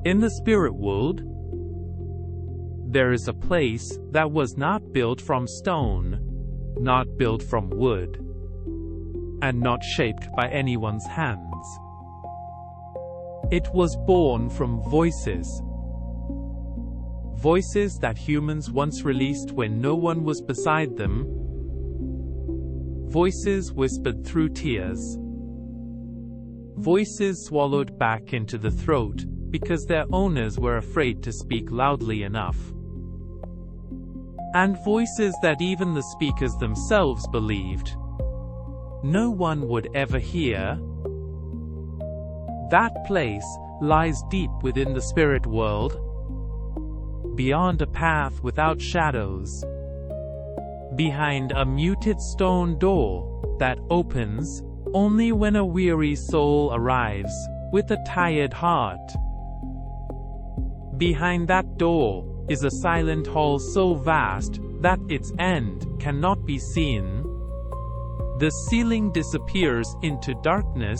In the spirit world, there is a place that was not built from stone, not built from wood, and not shaped by anyone's hands. It was born from voices. Voices that humans once released when no one was beside them. Voices whispered through tears. Voices swallowed back into the throat because their owners were afraid to speak loudly enough. And voices that even the speakers themselves believed no one would ever hear. That place lies deep within the spirit world, beyond a path without shadows, behind a muted stone door that opens only when a weary soul arrives with a tired heart. Behind that door is a silent hall so vast that its end cannot be seen. The ceiling disappears into darkness.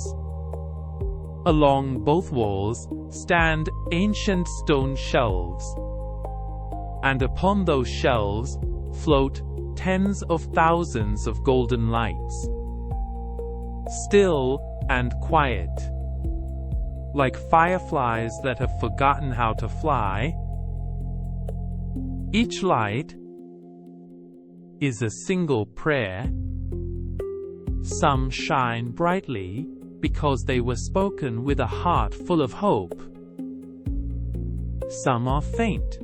Along both walls stand ancient stone shelves, and upon those shelves float tens of thousands of golden lights, still and quiet, like fireflies that have forgotten how to fly. Each light is a single prayer. Some shine brightly because they were spoken with a heart full of hope. Some are faint,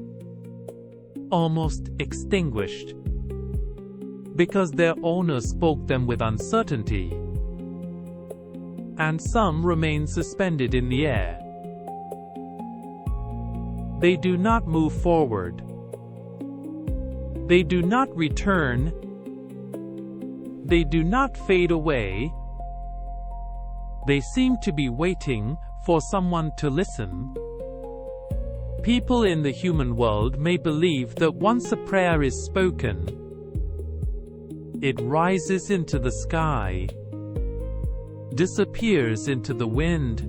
almost extinguished, because their owner spoke them with uncertainty. And some remain suspended in the air. They do not move forward. They do not return. They do not fade away. They seem to be waiting for someone to listen. People in the human world may believe that once a prayer is spoken, it rises into the sky, disappears into the wind,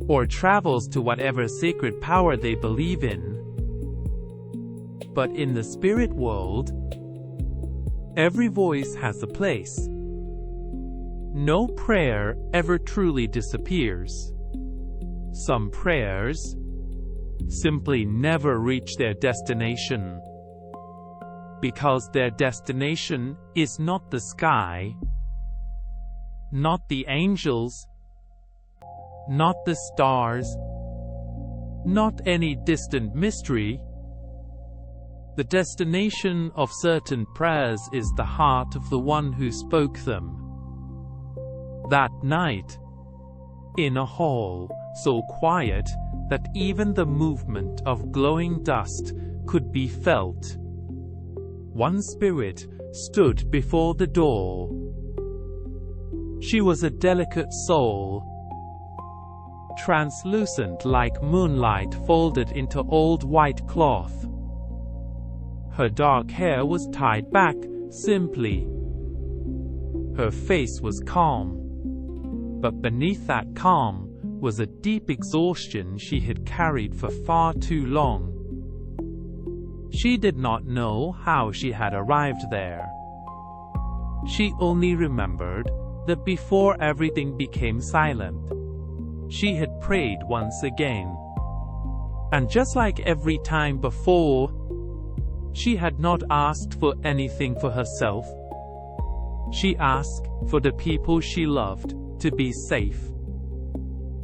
or travels to whatever sacred power they believe in. But in the spirit world, every voice has a place. No prayer ever truly disappears. Some prayers simply never reach their destination, because their destination is not the sky, not the angels, not the stars, not any distant mystery. The destination of certain prayers is the heart of the one who spoke them. That night, in a hall so quiet that even the movement of glowing dust could be felt, one spirit stood before the door. She was a delicate soul, translucent like moonlight folded into old white cloth. Her dark hair was tied back simply. Her face was calm, but beneath that calm was a deep exhaustion she had carried for far too long. She did not know how she had arrived there. She only remembered that before everything became silent, she had prayed once again. And just like every time before, she had not asked for anything for herself. She asked for the people she loved to be safe.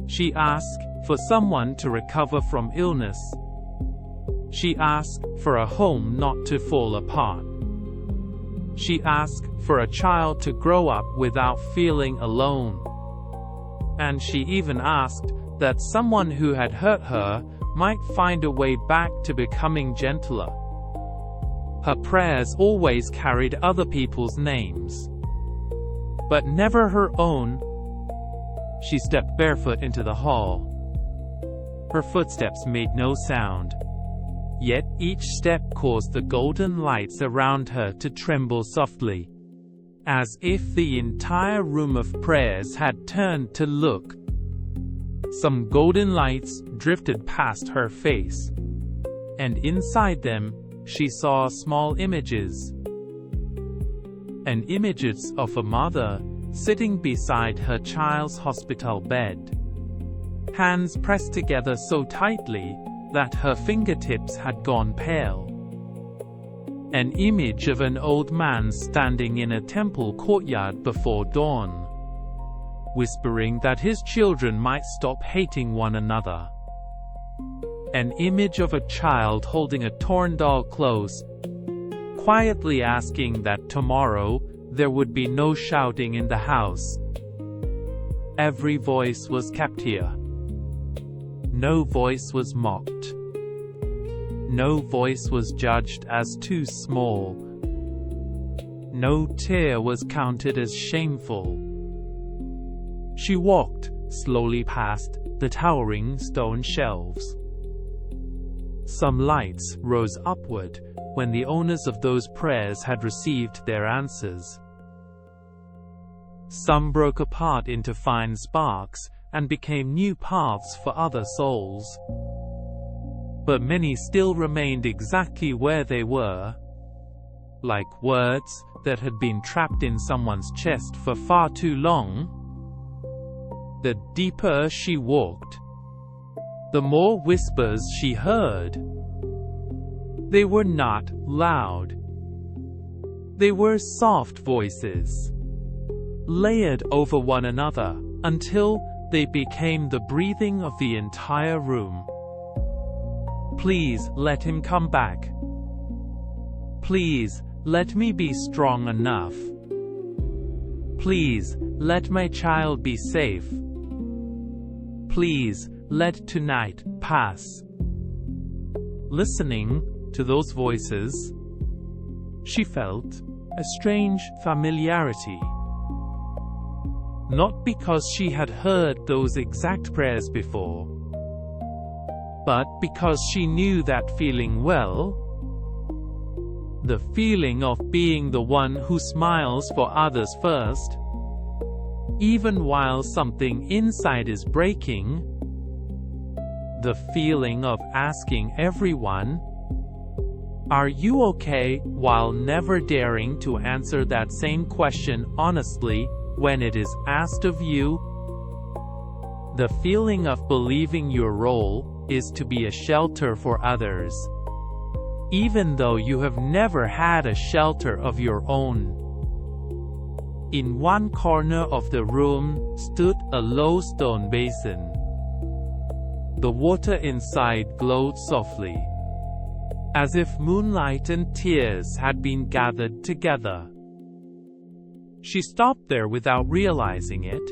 She asked for someone to recover from illness. She asked for a home not to fall apart. She asked for a child to grow up without feeling alone. And she even asked that someone who had hurt her might find a way back to becoming gentler. Her prayers always carried other people's names, but never her own. She stepped barefoot into the hall. Her footsteps made no sound, yet each step caused the golden lights around her to tremble softly, as if the entire room of prayers had turned to look. Some golden lights drifted past her face, and inside them, she saw small images. And images of a mother sitting beside her child's hospital bed, hands pressed together so tightly that her fingertips had gone pale. An image of an old man standing in a temple courtyard before dawn, whispering that his children might stop hating one another. An image of a child holding a torn doll close, quietly asking that tomorrow there would be no shouting in the house. Every voice was kept here. No voice was mocked. No voice was judged as too small. No tear was counted as shameful. She walked slowly past the towering stone shelves. Some lights rose upward when the owners of those prayers had received their answers. Some broke apart into fine sparks and became new paths for other souls. But many still remained exactly where they were, like words that had been trapped in someone's chest for far too long. The deeper she walked, the more whispers she heard. They were not loud. They were soft voices, layered over one another, until they became the breathing of the entire room. Please let him come back. Please let me be strong enough. Please let my child be safe. Please let tonight pass. Listening to those voices, she felt a strange familiarity. Not because she had heard those exact prayers before, but because she knew that feeling well. The feeling of being the one who smiles for others first, even while something inside is breaking. The feeling of asking everyone, "Are you okay?" while never daring to answer that same question honestly when it is asked of you. The feeling of believing your role is to be a shelter for others, even though you have never had a shelter of your own. In one corner of the room stood a low stone basin. The water inside glowed softly, as if moonlight and tears had been gathered together. She stopped there without realizing it.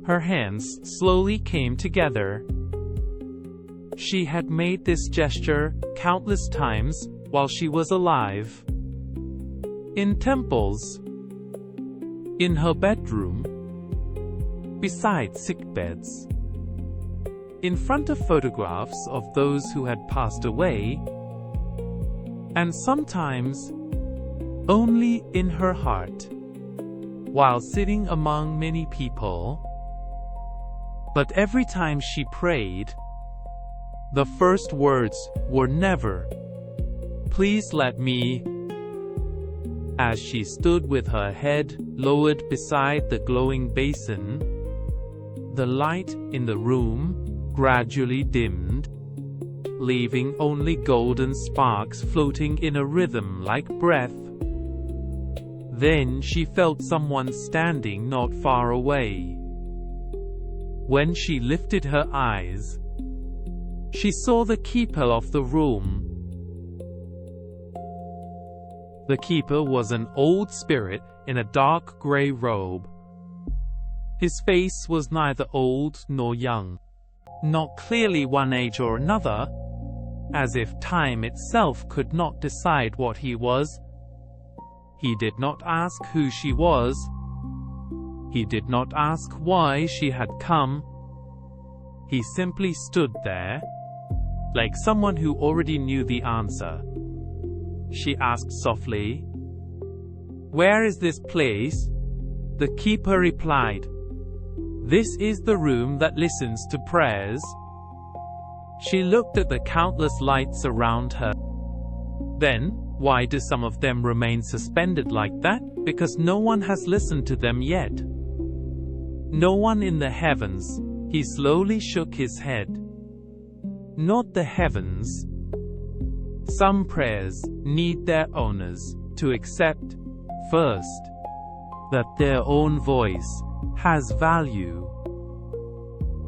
Her hands slowly came together. She had made this gesture countless times while she was alive. In temples, in her bedroom, beside sickbeds, in front of photographs of those who had passed away, and sometimes only in her heart, while sitting among many people. But every time she prayed, the first words were never, "Please let me." As she stood with her head lowered beside the glowing basin, the light in the room gradually dimmed, leaving only golden sparks floating in a rhythm like breath. Then she felt someone standing not far away. When she lifted her eyes, she saw the keeper of the room. The keeper was an old spirit in a dark gray robe. His face was neither old nor young, not clearly one age or another, as if time itself could not decide what he was. He did not ask who she was. He did not ask why she had come. He simply stood there, like someone who already knew the answer. She asked softly, "Where is this place?" The keeper replied, This is the room that listens to prayers. She looked at the countless lights around her. Then, why do some of them remain suspended like that? Because no one has listened to them yet. No one in the heavens. He slowly shook his head. Not the heavens. Some prayers need their owners to accept, first, that their own voice has value.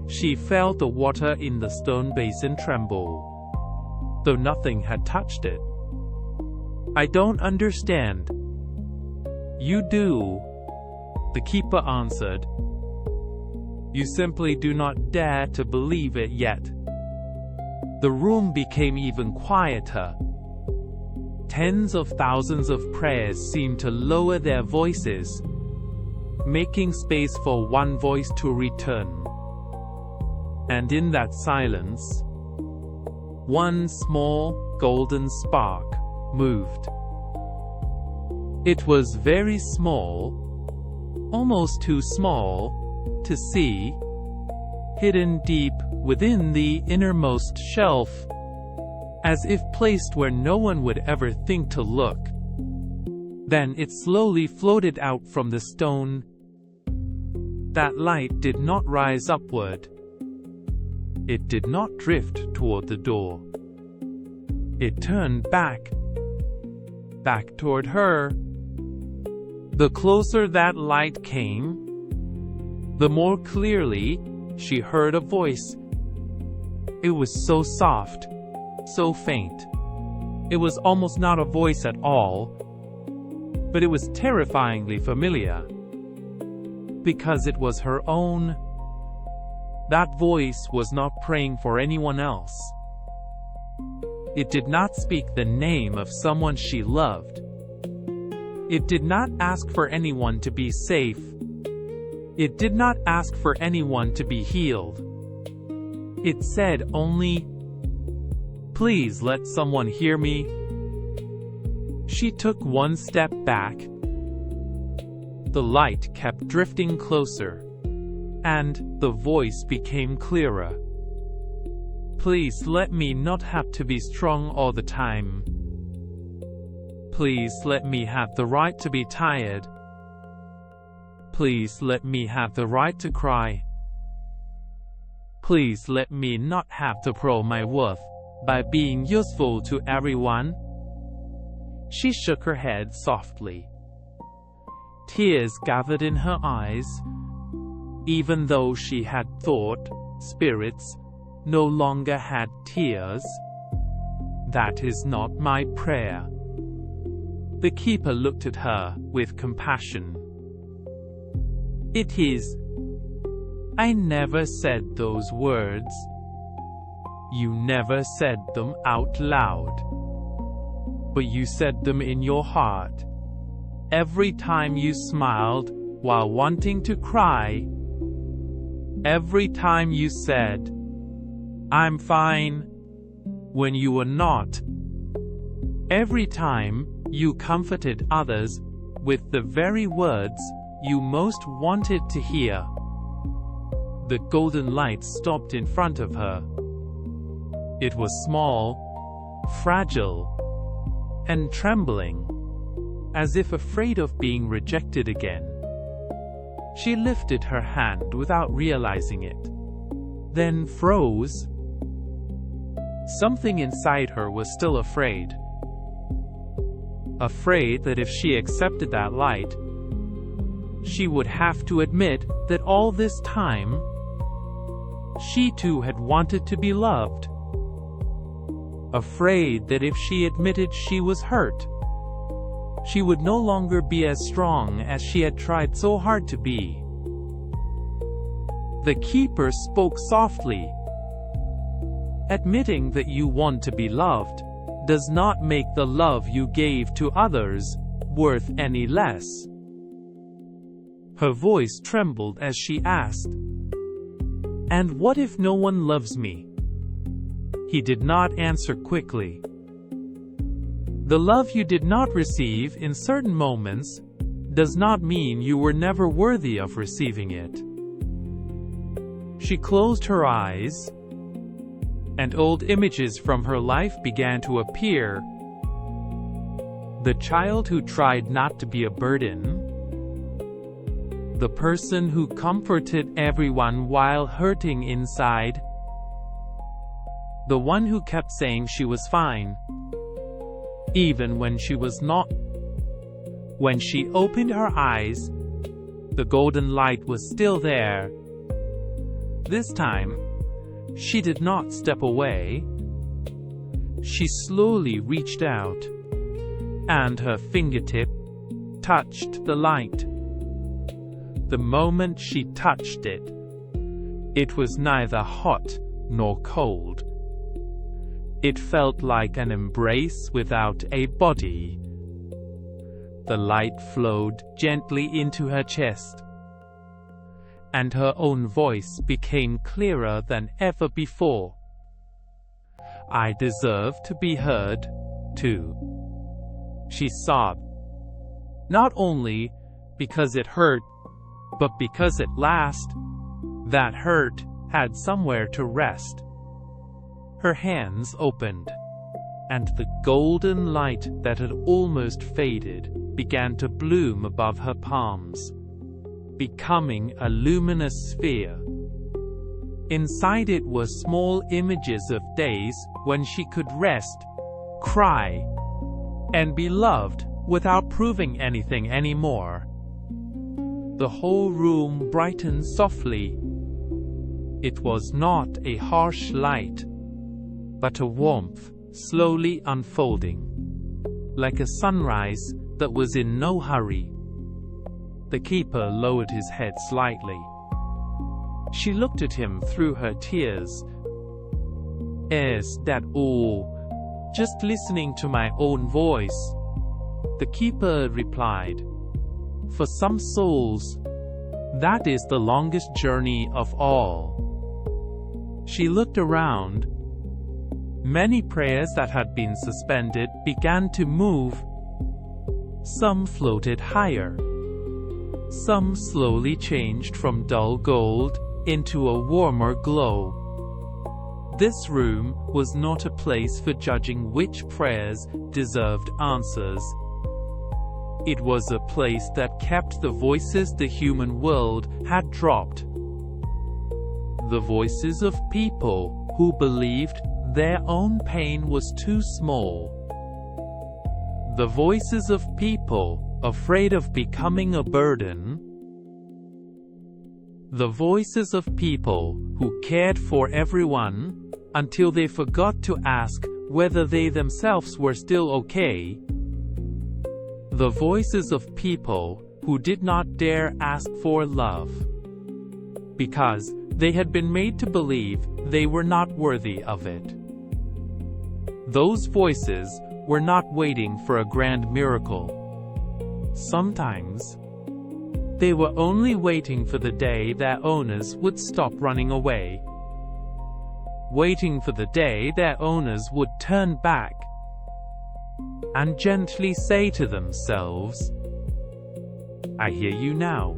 She felt the water in the stone basin tremble, though nothing had touched it. I don't understand. You do, the keeper answered. You simply do not dare to believe it yet. The room became even quieter. Tens of thousands of prayers seemed to lower their voices, making space for one voice to return. And in that silence, one small, golden spark moved. It was very small, almost too small to see, hidden deep within the innermost shelf, as if placed where no one would ever think to look. Then it slowly floated out from the stone. That light did not rise upward. It did not drift toward the door. It turned back toward her. The closer that light came, the more clearly she heard a voice. It was so soft, so faint. It was almost not a voice at all, but it was terrifyingly familiar, because it was her own. That voice was not praying for anyone else. It did not speak the name of someone she loved. It did not ask for anyone to be safe. It did not ask for anyone to be healed. It said only, "Please let someone hear me." She took one step back. The light kept drifting closer, and the voice became clearer. "Please let me not have to be strong all the time. Please let me have the right to be tired. Please let me have the right to cry. Please let me not have to prove my worth by being useful to everyone." She shook her head softly. Tears gathered in her eyes. Even though she had thought spirits no longer had tears. "That is not my prayer." The keeper looked at her with compassion. "It is. I never said those words. You never said them out loud. But you said them in your heart. Every time you smiled while wanting to cry. Every time you said, 'I'm fine,' when you were not. Every time you comforted others with the very words you most wanted to hear." The golden light stopped in front of her. It was small, fragile, and trembling, as if afraid of being rejected again. She lifted her hand without realizing it, then froze. Something inside her was still afraid. Afraid that if she accepted that light, she would have to admit that all this time, she too had wanted to be loved. Afraid that if she admitted she was hurt, she would no longer be as strong as she had tried so hard to be. The keeper spoke softly. "Admitting that you want to be loved does not make the love you gave to others worth any less." Her voice trembled as she asked, "And what if no one loves me?" He did not answer quickly. "The love you did not receive in certain moments does not mean you were never worthy of receiving it. She closed her eyes, and old images from her life began to appear. The child who tried not to be a burden. The person who comforted everyone while hurting inside. The one who kept saying she was fine, even when she was not. When she opened her eyes, the golden light was still there. This time, she did not step away. She slowly reached out, and her fingertip touched the light. The moment she touched it, it was neither hot nor cold. It felt like an embrace without a body. The light flowed gently into her chest, and her own voice became clearer than ever before. I deserve to be heard, too. She sobbed. Not only because it hurt, but because at last, that hurt had somewhere to rest. Her hands opened, and the golden light that had almost faded began to bloom above her palms, becoming a luminous sphere. Inside it were small images of days when she could rest, cry, and be loved without proving anything anymore. The whole room brightened softly. It was not a harsh light, but a warmth slowly unfolding, like a sunrise that was in no hurry. The keeper lowered his head slightly. She looked at him through her tears. Is that all? Just listening to my own voice. The keeper replied, for some souls, that is the longest journey of all. She looked around. Many prayers that had been suspended began to move. Some floated higher. Some slowly changed from dull gold into a warmer glow. This room was not a place for judging which prayers deserved answers. It was a place that kept the voices the human world had dropped. The voices of people who believed their own pain was too small. The voices of people afraid of becoming a burden. The voices of people who cared for everyone until they forgot to ask whether they themselves were still okay. The voices of people who did not dare ask for love, because they had been made to believe they were not worthy of it. Those voices were not waiting for a grand miracle. Sometimes, they were only waiting for the day their owners would stop running away. Waiting for the day their owners would turn back and gently say to themselves, I hear you now.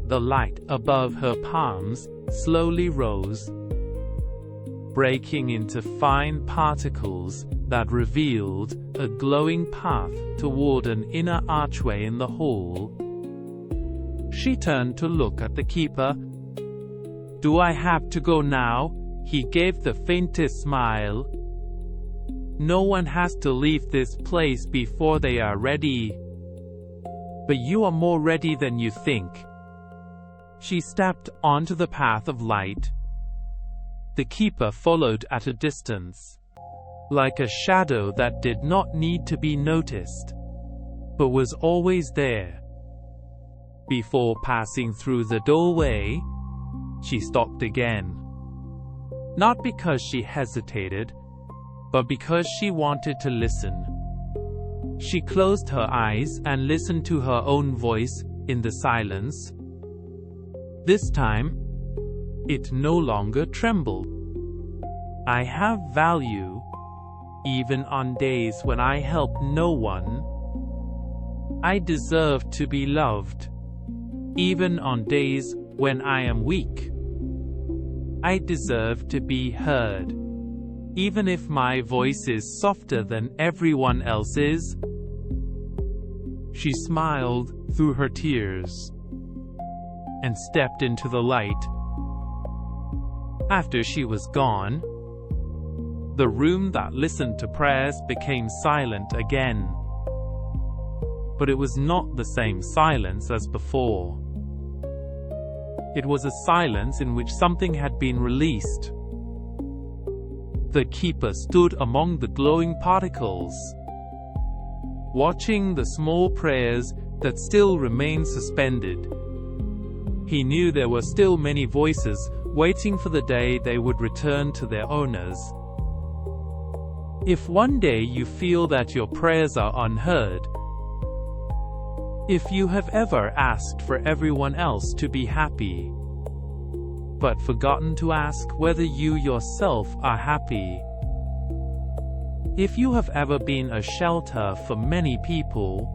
The light above her palms slowly rose, breaking into fine particles that revealed a glowing path toward an inner archway in the hall. She turned to look at the keeper. Do I have to go now? He gave the faintest smile. No one has to leave this place before they are ready. But you are more ready than you think. She stepped onto the path of light. The keeper followed at a distance, like a shadow that did not need to be noticed, but was always there. Before passing through the doorway, she stopped again. Not because she hesitated, but because she wanted to listen. She closed her eyes and listened to her own voice in the silence. This time, it no longer trembled. I have value, even on days when I help no one. I deserve to be loved, even on days when I am weak. I deserve to be heard. Even if my voice is softer than everyone else's." She smiled through her tears and stepped into the light. After she was gone, the room that listened to prayers became silent again. But it was not the same silence as before. It was a silence in which something had been released. The keeper stood among the glowing particles, watching the small prayers that still remained suspended. He knew there were still many voices waiting for the day they would return to their owners. If one day you feel that your prayers are unheard, if you have ever asked for everyone else to be happy, but forgotten to ask whether you yourself are happy, if you have ever been a shelter for many people,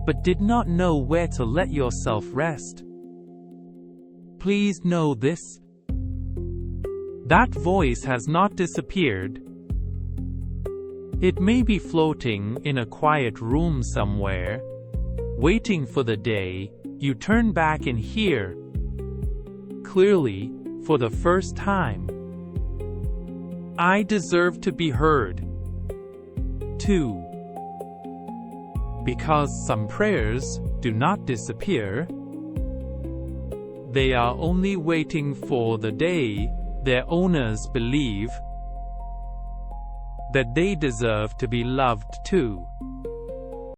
but did not know where to let yourself rest, please know this: that voice has not disappeared. It may be floating in a quiet room somewhere, waiting for the day you turn back and hear clearly, for the first time, "I deserve to be heard." 2. Because some prayers do not disappear, they are only waiting for the day their owners believe that they deserve to be loved too.